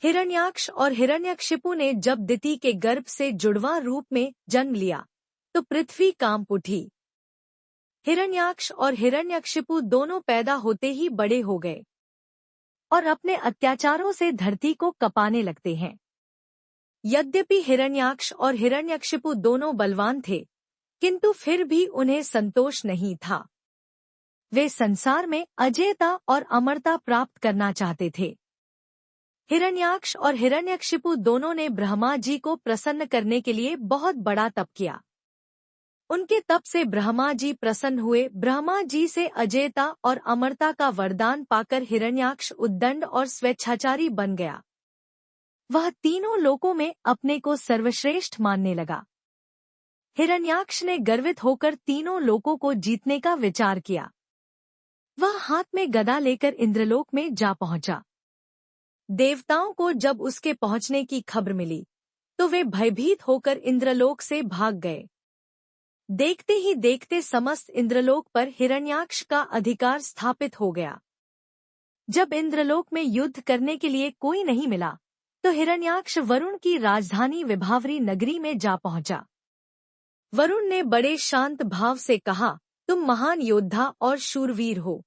हिरण्याक्ष और हिरण्यकशिपु ने जब दिति के गर्भ से जुड़वां रूप में जन्म लिया तो पृथ्वी कांप उठी। हिरण्याक्ष और हिरण्यकशिपु दोनों पैदा होते ही बड़े हो गए और अपने अत्याचारों से धरती को कपाने लगते हैं। यद्यपि हिरण्याक्ष और हिरण्यकशिपु दोनों बलवान थे, किंतु फिर भी उन्हें संतोष नहीं था। वे संसार में अजेयता और अमरता प्राप्त करना चाहते थे। हिरण्याक्ष और हिरण्यकशिपु दोनों ने ब्रह्मा जी को प्रसन्न करने के लिए बहुत बड़ा तप किया। उनके तप से ब्रह्मा जी प्रसन्न हुए। ब्रह्मा जी से अजेयता और अमरता का वरदान पाकर हिरण्याक्ष उद्दंड और स्वेच्छाचारी बन गया। वह तीनों लोकों में अपने को सर्वश्रेष्ठ मानने लगा। हिरण्याक्ष ने गर्वित होकर तीनों लोकों को जीतने का विचार किया। वह हाथ में गदा लेकर इंद्रलोक में जा पहुंचा। देवताओं को जब उसके पहुंचने की खबर मिली तो वे भयभीत होकर इंद्रलोक से भाग गए। देखते ही देखते समस्त इंद्रलोक पर हिरण्याक्ष का अधिकार स्थापित हो गया। जब इंद्रलोक में युद्ध करने के लिए कोई नहीं मिला तो हिरण्याक्ष वरुण की राजधानी विभावरी नगरी में जा पहुंचा। वरुण ने बड़े शांत भाव से कहा, तुम महान योद्धा और शूरवीर हो।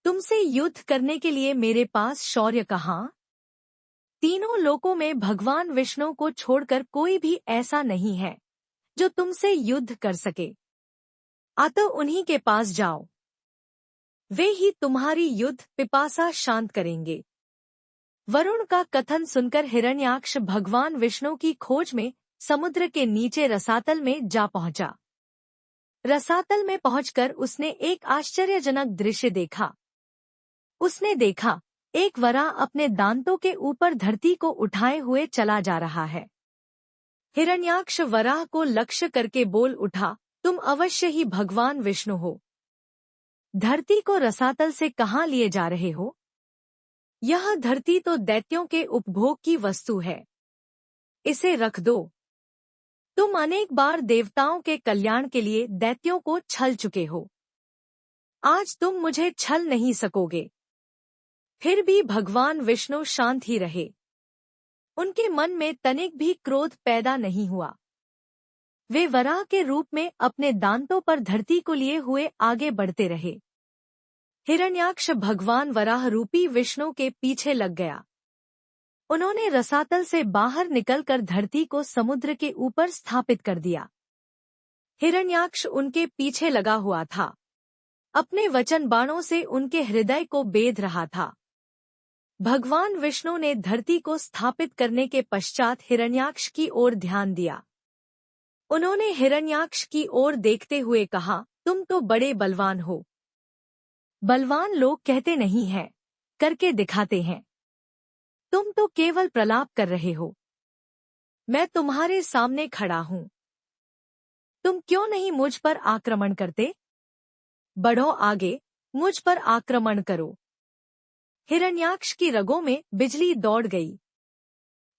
तुमसे युद्ध करने के लिए मेरे पास शौर्य कहाँ? तीनों लोकों में भगवान विष्णु को छोड़कर कोई भी ऐसा नहीं है जो तुमसे युद्ध कर सके। अतः उन्हीं के पास जाओ, वे ही तुम्हारी युद्ध पिपासा शांत करेंगे। वरुण का कथन सुनकर हिरण्याक्ष भगवान विष्णु की खोज में समुद्र के नीचे रसातल में जा पहुंचा। रसातल में पहुंचकर उसने एक आश्चर्यजनक दृश्य देखा। उसने देखा, एक वराह अपने दांतों के ऊपर धरती को उठाए हुए चला जा रहा है। हिरण्याक्ष वराह को लक्ष्य करके बोल उठा, तुम अवश्य ही भगवान विष्णु हो। धरती को रसातल से कहाँ लिए जा रहे हो? यह धरती तो दैत्यों के उपभोग की वस्तु है, इसे रख दो। तुम अनेक बार देवताओं के कल्याण के लिए दैत्यों को छल चुके हो, आज तुम मुझे छल नहीं सकोगे। फिर भी भगवान विष्णु शांत ही रहे। उनके मन में तनिक भी क्रोध पैदा नहीं हुआ। वे वराह के रूप में अपने दांतों पर धरती को लिए हुए आगे बढ़ते रहे। हिरण्याक्ष भगवान वराह रूपी विष्णु के पीछे लग गया। उन्होंने रसातल से बाहर निकलकर धरती को समुद्र के ऊपर स्थापित कर दिया। हिरण्याक्ष उनके पीछे लगा हुआ था, अपने वचन बाणों से उनके हृदय को बेध रहा था। भगवान विष्णु ने धरती को स्थापित करने के पश्चात हिरण्याक्ष की ओर ध्यान दिया। उन्होंने हिरण्याक्ष की ओर देखते हुए कहा, तुम तो बड़े बलवान हो। बलवान लोग कहते नहीं हैं, करके दिखाते हैं। तुम तो केवल प्रलाप कर रहे हो। मैं तुम्हारे सामने खड़ा हूँ। तुम क्यों नहीं मुझ पर आक्रमण करते? बढ़ो आगे, मुझ पर आक्रमण करो। हिरण्याक्ष की रगों में बिजली दौड़ गई।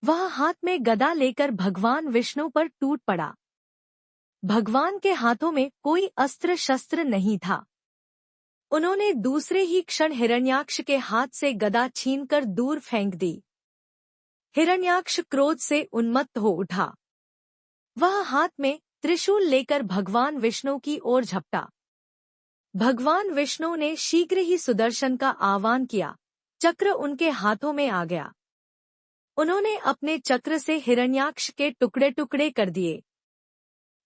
वह हाथ में गदा लेकर भगवान विष्णु पर टूट पड़ा। भगवान के हाथों में कोई अस्त्र शस्त्र नहीं था। उन्होंने दूसरे ही क्षण हिरण्याक्ष के हाथ से गदा छीनकर दूर फेंक दी। हिरण्याक्ष क्रोध से उन्मत्त हो उठा। वह हाथ में त्रिशूल लेकर भगवान विष्णु की ओर झपटा। भगवान विष्णु ने शीघ्र ही सुदर्शन का आह्वान किया। चक्र उनके हाथों में आ गया। उन्होंने अपने चक्र से हिरण्याक्ष के टुकड़े टुकड़े कर दिए।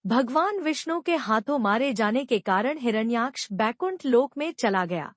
भगवान विष्णु के हाथों मारे जाने के कारण हिरण्याक्ष बैकुंठ लोक में चला गया।